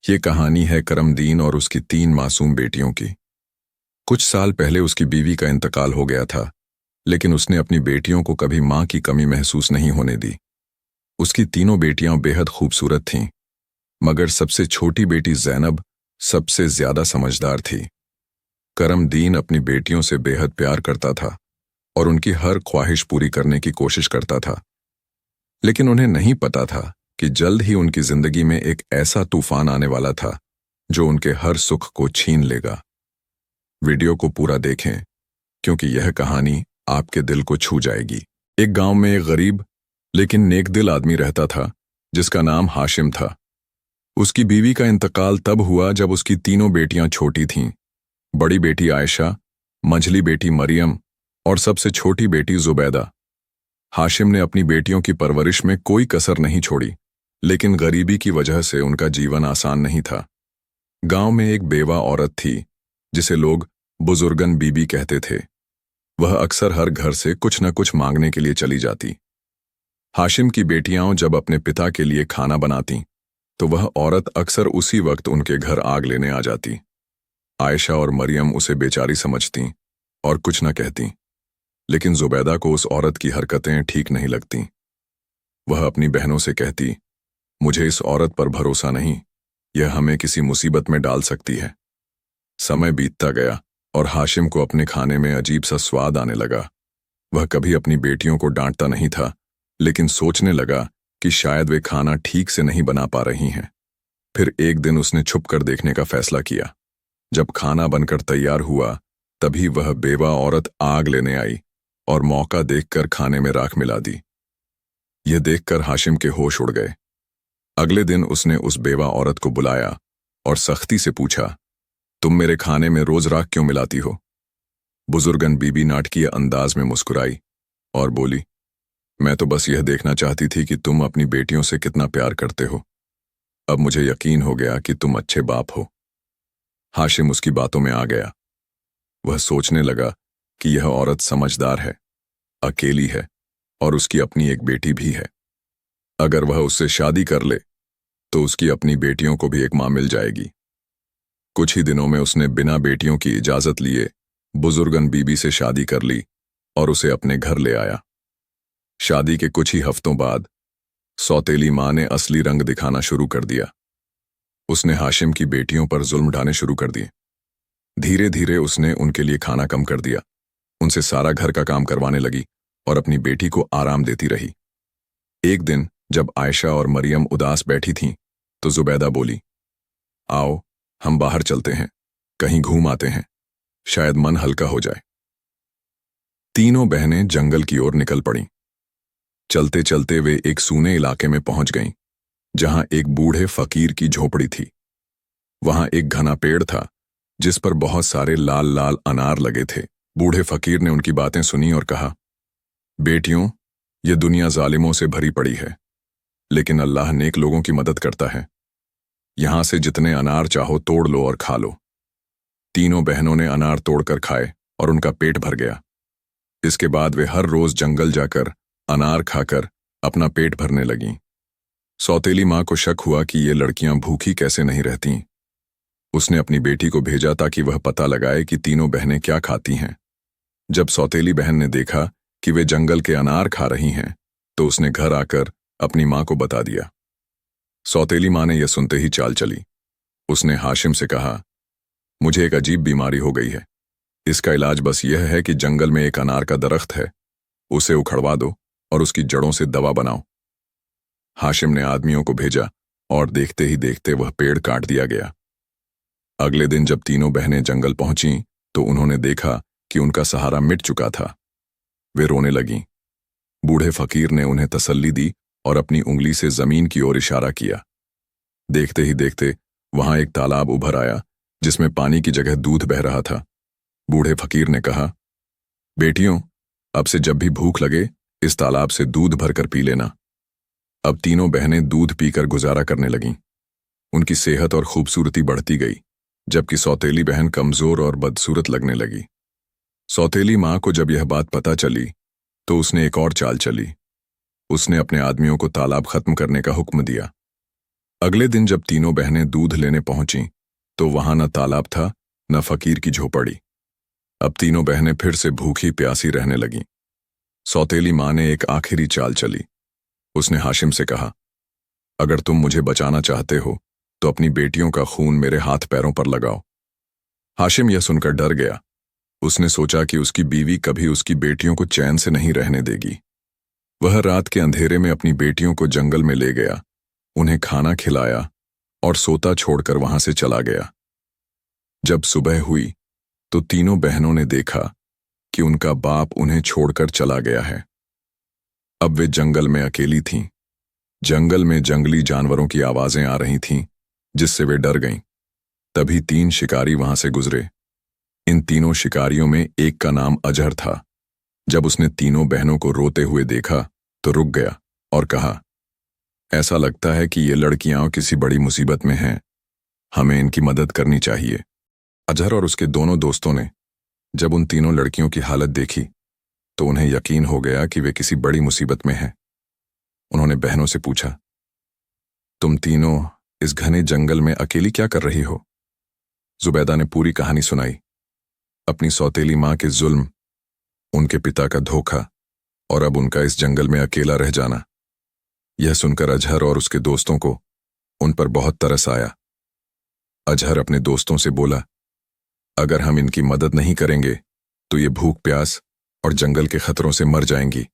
ये कहानी है करमदीन और उसकी 3 मासूम बेटियों की। कुछ साल पहले उसकी बीवी का इंतकाल हो गया था, लेकिन उसने अपनी बेटियों को कभी मां की कमी महसूस नहीं होने दी। उसकी तीनों बेटियां बेहद खूबसूरत थीं, मगर सबसे छोटी बेटी ज़ैनब सबसे ज्यादा समझदार थी। करमदीन अपनी बेटियों से बेहद प्यार करता था और उनकी हर ख्वाहिश पूरी करने की कोशिश करता था, लेकिन उन्हें नहीं पता था कि जल्द ही उनकी जिंदगी में एक ऐसा तूफान आने वाला था जो उनके हर सुख को छीन लेगा। वीडियो को पूरा देखें, क्योंकि यह कहानी आपके दिल को छू जाएगी। एक गांव में एक गरीब लेकिन नेकदिल आदमी रहता था, जिसका नाम हाशिम था। उसकी बीवी का इंतकाल तब हुआ जब उसकी तीनों बेटियां छोटी थीं। बड़ी बेटी आयशा, मंझली बेटी मरियम और सबसे छोटी बेटी जुबैदा। हाशिम ने अपनी बेटियों की परवरिश में कोई कसर नहीं छोड़ी, लेकिन गरीबी की वजह से उनका जीवन आसान नहीं था। गांव में एक बेवा औरत थी, जिसे लोग बुजुर्गन बीबी कहते थे। वह अक्सर हर घर से कुछ न कुछ मांगने के लिए चली जाती। हाशिम की बेटियां जब अपने पिता के लिए खाना बनाती, तो वह औरत अक्सर उसी वक्त उनके घर आग लेने आ जाती। आयशा और मरियम उसे बेचारी समझती और कुछ न कहती, लेकिन जुबैदा को उस औरत की हरकतें ठीक नहीं लगती। वह अपनी बहनों से कहती, मुझे इस औरत पर भरोसा नहीं, यह हमें किसी मुसीबत में डाल सकती है। समय बीतता गया और हाशिम को अपने खाने में अजीब सा स्वाद आने लगा। वह कभी अपनी बेटियों को डांटता नहीं था, लेकिन सोचने लगा कि शायद वे खाना ठीक से नहीं बना पा रही हैं। फिर एक दिन उसने छुप कर देखने का फैसला किया। जब खाना बनकर तैयार हुआ, तभी वह बेवा औरत आग लेने आई और मौका देखकर खाने में राख मिला दी। यह देखकर हाशिम के होश उड़ गए। अगले दिन उसने उस बेवा औरत को बुलाया और सख्ती से पूछा, तुम मेरे खाने में रोज राख क्यों मिलाती हो? बुजुर्गन बीबी नाटकीय अंदाज में मुस्कुराई और बोली, मैं तो बस यह देखना चाहती थी कि तुम अपनी बेटियों से कितना प्यार करते हो। अब मुझे यकीन हो गया कि तुम अच्छे बाप हो। हाशिम उसकी बातों में आ गया। वह सोचने लगा कि यह औरत समझदार है, अकेली है और उसकी अपनी एक बेटी भी है। अगर वह उससे शादी कर ले तो उसकी अपनी बेटियों को भी एक मां मिल जाएगी। कुछ ही दिनों में उसने बिना बेटियों की इजाजत लिए बुजुर्गन बीबी से शादी कर ली और उसे अपने घर ले आया। शादी के कुछ ही हफ्तों बाद सौतेली मां ने असली रंग दिखाना शुरू कर दिया। उसने हाशिम की बेटियों पर जुल्म ढाने शुरू कर दिए। धीरे धीरे उसने उनके लिए खाना कम कर दिया, उनसे सारा घर का काम करवाने लगी और अपनी बेटी को आराम देती रही। एक दिन जब आयशा और मरियम उदास बैठी थीं, तो जुबैदा बोली, आओ हम बाहर चलते हैं, कहीं घूम आते हैं, शायद मन हल्का हो जाए। तीनों बहनें जंगल की ओर निकल पड़ीं। चलते चलते वे एक सूने इलाके में पहुंच गईं, जहां एक बूढ़े फकीर की झोपड़ी थी। वहां एक घना पेड़ था, जिस पर बहुत सारे लाल लाल अनार लगे थे। बूढ़े फकीर ने उनकी बातें सुनी और कहा, बेटियों, ये दुनिया जालिमों से भरी पड़ी है, लेकिन अल्लाह नेक लोगों की मदद करता है। यहां से जितने अनार चाहो तोड़ लो और खा लो। तीनों बहनों ने अनार तोड़कर खाए और उनका पेट भर गया। इसके बाद वे हर रोज जंगल जाकर अनार खाकर अपना पेट भरने लगीं। सौतेली मां को शक हुआ कि ये लड़कियां भूखी कैसे नहीं रहतीं। उसने अपनी बेटी को भेजा ताकि वह पता लगाए कि तीनों बहनें क्या खाती हैं। जब सौतेली बहन ने देखा कि वे जंगल के अनार खा रही हैं, तो उसने घर आकर अपनी मां को बता दिया। सौतेली मां ने यह सुनते ही चाल चली। उसने हाशिम से कहा, मुझे एक अजीब बीमारी हो गई है। इसका इलाज बस यह है कि जंगल में एक अनार का दरख्त है, उसे उखड़वा दो और उसकी जड़ों से दवा बनाओ। हाशिम ने आदमियों को भेजा और देखते ही देखते वह पेड़ काट दिया गया। अगले दिन जब तीनों बहनें जंगल पहुंचीं, तो उन्होंने देखा कि उनका सहारा मिट चुका था। वे रोने लगीं। बूढ़े फकीर ने उन्हें तसल्ली दी और अपनी उंगली से जमीन की ओर इशारा किया। देखते ही देखते वहां एक तालाब उभर आया, जिसमें पानी की जगह दूध बह रहा था। बूढ़े फकीर ने कहा, बेटियों, अब से जब भी भूख लगे इस तालाब से दूध भरकर पी लेना। अब तीनों बहनें दूध पीकर गुजारा करने लगीं। उनकी सेहत और खूबसूरती बढ़ती गई, जबकि सौतेली बहन कमजोर और बदसूरत लगने लगी। सौतेली मां को जब यह बात पता चली, तो उसने एक और चाल चली। उसने अपने आदमियों को तालाब खत्म करने का हुक्म दिया। अगले दिन जब तीनों बहनें दूध लेने पहुंची तो वहां न तालाब था न फकीर की झोपड़ी। अब तीनों बहनें फिर से भूखी प्यासी रहने लगीं। सौतेली माँ ने एक आखिरी चाल चली। उसने हाशिम से कहा, अगर तुम मुझे बचाना चाहते हो तो अपनी बेटियों का खून मेरे हाथ पैरों पर लगाओ। हाशिम यह सुनकर डर गया। उसने सोचा कि उसकी बीवी कभी उसकी बेटियों को चैन से नहीं रहने देगी। वह रात के अंधेरे में अपनी बेटियों को जंगल में ले गया, उन्हें खाना खिलाया और सोता छोड़कर वहां से चला गया। जब सुबह हुई तो तीनों बहनों ने देखा कि उनका बाप उन्हें छोड़कर चला गया है। अब वे जंगल में अकेली थीं। जंगल में जंगली जानवरों की आवाजें आ रही थीं, जिससे वे डर गईं। तभी 3 शिकारी वहां से गुजरे। इन तीनों शिकारियों में एक का नाम अजहर था। जब उसने तीनों बहनों को रोते हुए देखा तो रुक गया और कहा, ऐसा लगता है कि ये लड़कियां किसी बड़ी मुसीबत में हैं। हमें इनकी मदद करनी चाहिए। अजहर और उसके दोनों दोस्तों ने जब उन तीनों लड़कियों की हालत देखी तो उन्हें यकीन हो गया कि वे किसी बड़ी मुसीबत में हैं। उन्होंने बहनों से पूछा, तुम तीनों इस घने जंगल में अकेली क्या कर रही हो? जुबैदा ने पूरी कहानी सुनाई। अपनी सौतेली माँ के जुल्म, उनके पिता का धोखा और अब उनका इस जंगल में अकेला रह जाना। यह सुनकर अजहर और उसके दोस्तों को उन पर बहुत तरस आया। अजहर अपने दोस्तों से बोला, अगर हम इनकी मदद नहीं करेंगे तो ये भूख प्यास और जंगल के खतरों से मर जाएंगी।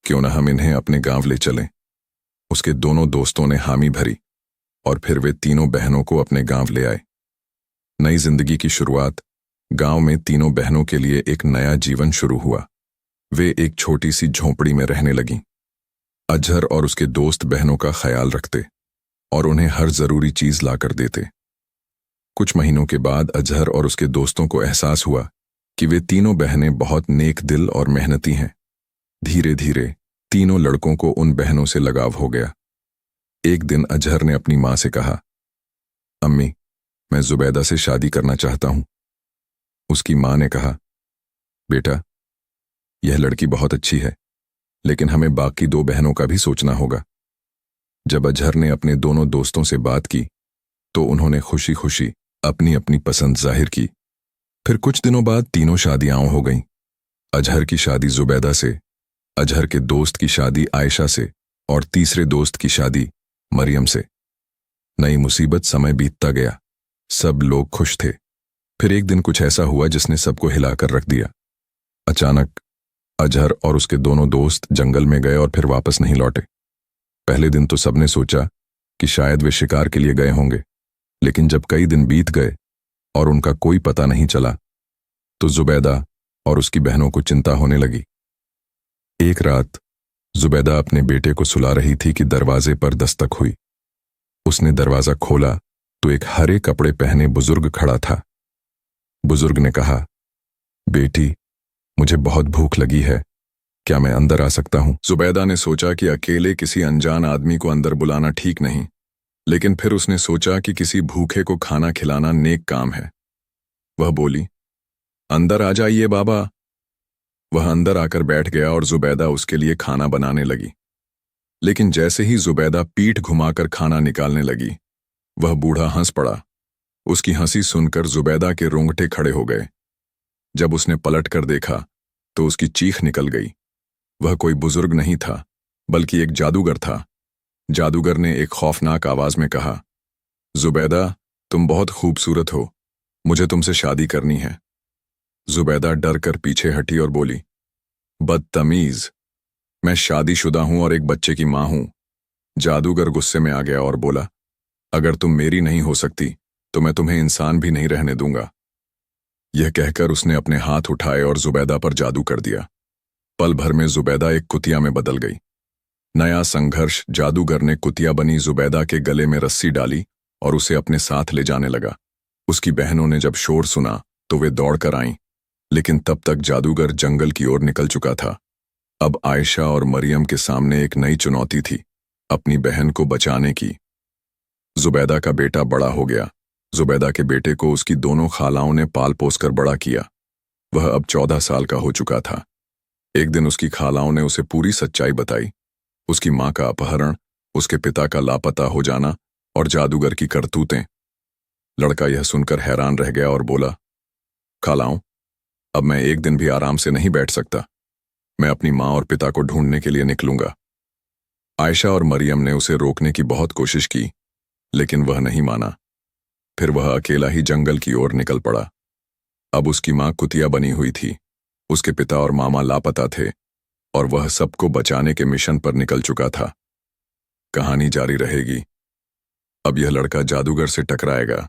क्यों न हम इन्हें अपने गांव ले चलें। उसके दोनों दोस्तों ने हामी भरी और फिर वे तीनों बहनों को अपने गांव ले आए। नई जिंदगी की शुरुआत। गांव में तीनों बहनों के लिए एक नया जीवन शुरू हुआ। वे एक छोटी सी झोंपड़ी में रहने लगीं। अजहर और उसके दोस्त बहनों का ख्याल रखते और उन्हें हर जरूरी चीज लाकर देते। कुछ महीनों के बाद अजहर और उसके दोस्तों को एहसास हुआ कि वे तीनों बहनें बहुत नेक दिल और मेहनती हैं। धीरे धीरे तीनों लड़कों को उन बहनों से लगाव हो गया। एक दिन अजहर ने अपनी मां से कहा, अम्मी, मैं जुबैदा से शादी करना चाहता हूं। उसकी मां ने कहा, बेटा, यह लड़की बहुत अच्छी है, लेकिन हमें बाकी 2 बहनों का भी सोचना होगा। जब अजहर ने अपने दोनों दोस्तों से बात की तो उन्होंने खुशी खुशी अपनी अपनी पसंद जाहिर की। फिर कुछ दिनों बाद तीनों शादियां हो गईं। अजहर की शादी जुबैदा से, अजहर के दोस्त की शादी आयशा से और तीसरे दोस्त की शादी मरियम से। नई मुसीबत समय बीतता गया। सब लोग खुश थे। फिर एक दिन कुछ ऐसा हुआ जिसने सबको हिलाकर रख दिया। अचानक अजहर और उसके दोनों दोस्त जंगल में गए और फिर वापस नहीं लौटे। पहले दिन तो सबने सोचा कि शायद वे शिकार के लिए गए होंगे, लेकिन जब कई दिन बीत गए और उनका कोई पता नहीं चला तो जुबैदा और उसकी बहनों को चिंता होने लगी। एक रात जुबैदा अपने बेटे को सुला रही थी कि दरवाजे पर दस्तक हुई। उसने दरवाजा खोला तो एक हरे कपड़े पहने बुजुर्ग खड़ा था। बुजुर्ग ने कहा, बेटी, मुझे बहुत भूख लगी है, क्या मैं अंदर आ सकता हूं? जुबैदा ने सोचा कि अकेले किसी अनजान आदमी को अंदर बुलाना ठीक नहीं, लेकिन फिर उसने सोचा कि किसी भूखे को खाना खिलाना नेक काम है। वह बोली, अंदर आ जाइए बाबा। वह अंदर आकर बैठ गया और जुबैदा उसके लिए खाना बनाने लगी। लेकिन जैसे ही जुबैदा पीठ घुमाकर खाना निकालने लगी, वह बूढ़ा हंस पड़ा। उसकी हंसी सुनकर जुबैदा के रोंगटे खड़े हो गए। जब उसने पलट कर देखा तो उसकी चीख निकल गई। वह कोई बुजुर्ग नहीं था, बल्कि एक जादूगर था। जादूगर ने एक खौफनाक आवाज में कहा, जुबैदा, तुम बहुत खूबसूरत हो, मुझे तुमसे शादी करनी है। जुबैदा डर कर पीछे हटी और बोली, बदतमीज, मैं शादीशुदा हूं और एक बच्चे की मां हूं। जादूगर गुस्से में आ गया और बोला, अगर तुम मेरी नहीं हो सकती तो मैं तुम्हें इंसान भी नहीं रहने दूंगा। यह कहकर उसने अपने हाथ उठाए और जुबैदा पर जादू कर दिया। पल भर में जुबैदा एक कुतिया में बदल गई। नया संघर्ष। जादूगर ने कुतिया बनी जुबैदा के गले में रस्सी डाली और उसे अपने साथ ले जाने लगा। उसकी बहनों ने जब शोर सुना तो वे दौड़कर आईं, लेकिन तब तक जादूगर जंगल की ओर निकल चुका था। अब आयशा और मरियम के सामने एक नई चुनौती थी, अपनी बहन को बचाने की। जुबैदा का बेटा बड़ा हो गया। जुबैदा के बेटे को उसकी दोनों खालाओं ने पाल पोस कर बड़ा किया। वह अब 14 साल का हो चुका था। एक दिन उसकी खालाओं ने उसे पूरी सच्चाई बताई। उसकी मां का अपहरण, उसके पिता का लापता हो जाना और जादूगर की करतूतें। लड़का यह सुनकर हैरान रह गया और बोला, खालाओं, अब मैं एक दिन भी आराम से नहीं बैठ सकता। मैं अपनी माँ और पिता को ढूंढने के लिए निकलूंगा। आयशा और मरियम ने उसे रोकने की बहुत कोशिश की, लेकिन वह नहीं माना। फिर वह अकेला ही जंगल की ओर निकल पड़ा। अब उसकी माँ कुतिया बनी हुई थी, उसके पिता और मामा लापता थे, और वह सबको बचाने के मिशन पर निकल चुका था। कहानी जारी रहेगी। अब यह लड़का जादूगर से टकराएगा,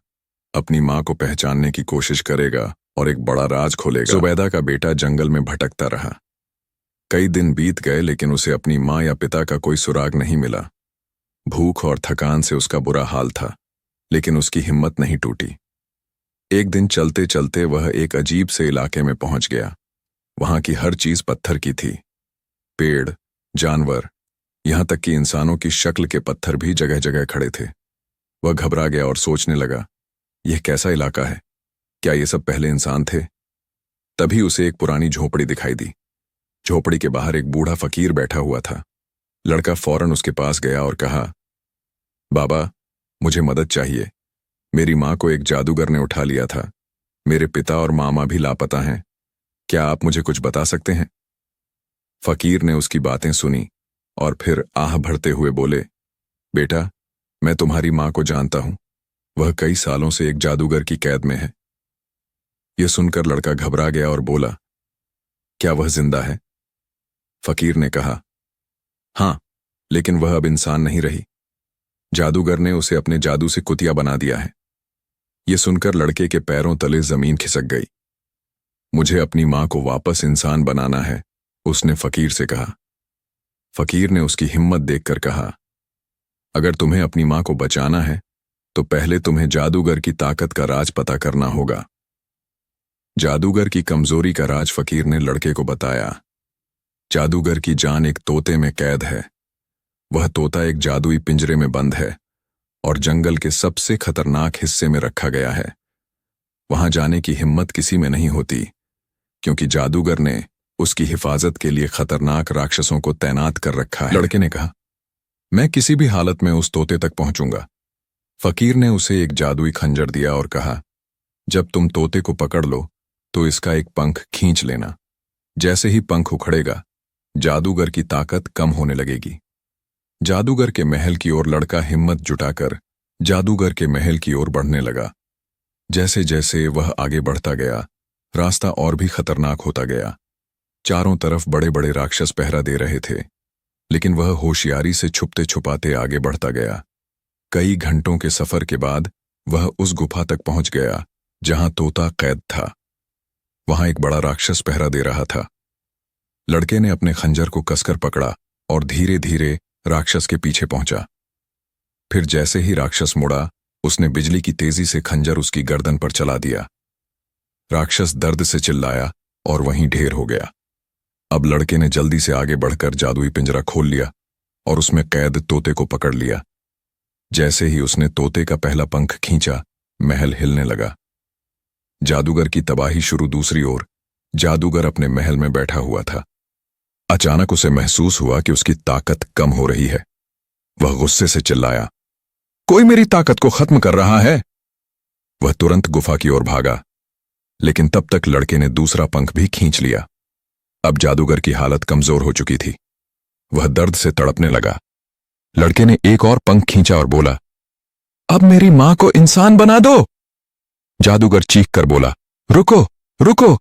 अपनी माँ को पहचानने की कोशिश करेगा और एक बड़ा राज खोलेगा। जुबैदा का बेटा जंगल में भटकता रहा। कई दिन बीत गए, लेकिन उसे अपनी माँ या पिता का कोई सुराग नहीं मिला। भूख और थकान से उसका बुरा हाल था, लेकिन उसकी हिम्मत नहीं टूटी। एक दिन चलते चलते वह एक अजीब से इलाके में पहुंच गया। वहां की हर चीज पत्थर की थी, पेड़, जानवर, यहां तक कि इंसानों की शक्ल के पत्थर भी जगह जगह खड़े थे। वह घबरा गया और सोचने लगा, यह कैसा इलाका है? क्या ये सब पहले इंसान थे? तभी उसे एक पुरानी झोपड़ी दिखाई दी। झोपड़ी के बाहर एक बूढ़ा फकीर बैठा हुआ था। लड़का फौरन उसके पास गया और कहा, बाबा, मुझे मदद चाहिए। मेरी माँ को एक जादूगर ने उठा लिया था। मेरे पिता और मामा भी लापता हैं। क्या आप मुझे कुछ बता सकते हैं? फकीर ने उसकी बातें सुनी और फिर आह भरते हुए बोले, बेटा, मैं तुम्हारी माँ को जानता हूं। वह कई सालों से एक जादूगर की कैद में है। यह सुनकर लड़का घबरा गया और बोला, क्या वह जिंदा है? फकीर ने कहा, हां, लेकिन वह अब इंसान नहीं रही। जादूगर ने उसे अपने जादू से कुतिया बना दिया है। यह सुनकर लड़के के पैरों तले जमीन खिसक गई। मुझे अपनी मां को वापस इंसान बनाना है, उसने फकीर से कहा। फकीर ने उसकी हिम्मत देखकर कहा, अगर तुम्हें अपनी मां को बचाना है तो पहले तुम्हें जादूगर की ताकत का राज पता करना होगा। जादूगर की कमजोरी का राज फकीर ने लड़के को बताया। जादूगर की जान एक तोते में कैद है। वह तोता एक जादुई पिंजरे में बंद है और जंगल के सबसे खतरनाक हिस्से में रखा गया है। वहां जाने की हिम्मत किसी में नहीं होती, क्योंकि जादूगर ने उसकी हिफाजत के लिए खतरनाक राक्षसों को तैनात कर रखा है। लड़के ने कहा, मैं किसी भी हालत में उस तोते तक पहुंचूंगा। फकीर ने उसे एक जादुई खंजर दिया और कहा, जब तुम तोते को पकड़ लो तो इसका एक पंख खींच लेना। जैसे ही पंख उखड़ेगा, जादूगर की ताकत कम होने लगेगी। जादूगर के महल की ओर लड़का हिम्मत जुटाकर जादूगर के महल की ओर बढ़ने लगा। जैसे जैसे वह आगे बढ़ता गया, रास्ता और भी खतरनाक होता गया। चारों तरफ बड़े बड़े राक्षस पहरा दे रहे थे, लेकिन वह होशियारी से छुपते छुपाते आगे बढ़ता गया। कई घंटों के सफर के बाद वह उस गुफा तक पहुंच गया जहां तोता कैद था। वहां एक बड़ा राक्षस पहरा दे रहा था। लड़के ने अपने खंजर को कसकर पकड़ा और धीरे धीरे राक्षस के पीछे पहुंचा। फिर जैसे ही राक्षस मुड़ा, उसने बिजली की तेजी से खंजर उसकी गर्दन पर चला दिया। राक्षस दर्द से चिल्लाया और वहीं ढेर हो गया। अब लड़के ने जल्दी से आगे बढ़कर जादुई पिंजरा खोल लिया और उसमें कैद तोते को पकड़ लिया। जैसे ही उसने तोते का पहला पंख खींचा, महल हिलने लगा। जादूगर की तबाही शुरू। दूसरी ओर जादूगर अपने महल में बैठा हुआ था। अचानक उसे महसूस हुआ कि उसकी ताकत कम हो रही है। वह गुस्से से चिल्लाया, कोई मेरी ताकत को खत्म कर रहा है। वह तुरंत गुफा की ओर भागा, लेकिन तब तक लड़के ने दूसरा पंख भी खींच लिया। अब जादूगर की हालत कमजोर हो चुकी थी। वह दर्द से तड़पने लगा। लड़के ने एक और पंख खींचा और बोला, अब मेरी मां को इंसान बना दो। जादूगर चीख कर बोला, रुको रुको,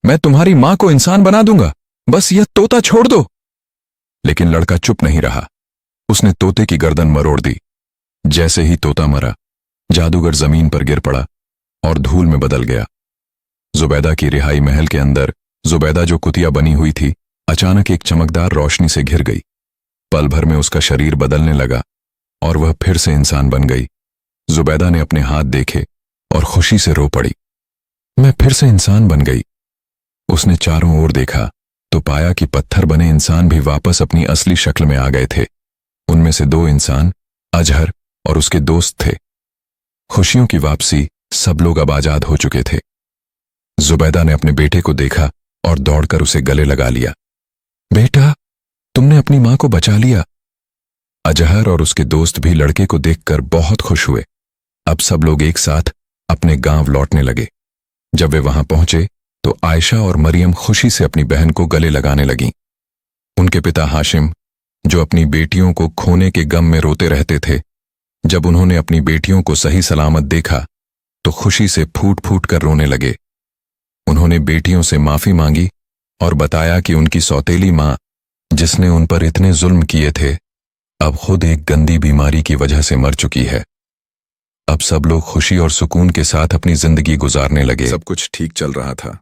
मैं तुम्हारी मां को इंसान बना दूंगा, बस यह तोता छोड़ दो। लेकिन लड़का चुप नहीं रहा। उसने तोते की गर्दन मरोड़ दी। जैसे ही तोता मरा, जादूगर जमीन पर गिर पड़ा और धूल में बदल गया। जुबैदा की रिहाई महल के अंदर जुबैदा जो कुतिया बनी हुई थी, अचानक एक चमकदार रोशनी से घिर गई। पल भर में उसका शरीर बदलने लगा और वह फिर से इंसान बन गई। जुबैदा ने अपने हाथ देखे और खुशी से रो पड़ी। मैं फिर से इंसान बन गई। उसने चारों ओर देखा तो पाया कि पत्थर बने इंसान भी वापस अपनी असली शक्ल में आ गए थे। उनमें से 2 इंसान, अजहर और उसके दोस्त थे। खुशियों की वापसी, सब लोग अब आजाद हो चुके थे। जुबैदा ने अपने बेटे को देखा और दौड़कर उसे गले लगा लिया। बेटा, तुमने अपनी मां को बचा लिया। अजहर और उसके दोस्त भी लड़के को देखकर बहुत खुश हुए। अब सब लोग एक साथ अपने गांव लौटने लगे। जब वे वहां पहुंचे तो आयशा और मरियम खुशी से अपनी बहन को गले लगाने लगीं। उनके पिता हाशिम, जो अपनी बेटियों को खोने के गम में रोते रहते थे, जब उन्होंने अपनी बेटियों को सही सलामत देखा तो खुशी से फूट फूट कर रोने लगे। उन्होंने बेटियों से माफी मांगी और बताया कि उनकी सौतेली मां, जिसने उन पर इतने जुल्म किए थे, अब खुद एक गंदी बीमारी की वजह से मर चुकी है। अब सब लोग खुशी और सुकून के साथ अपनी जिंदगी गुजारने लगे। सब कुछ ठीक चल रहा था।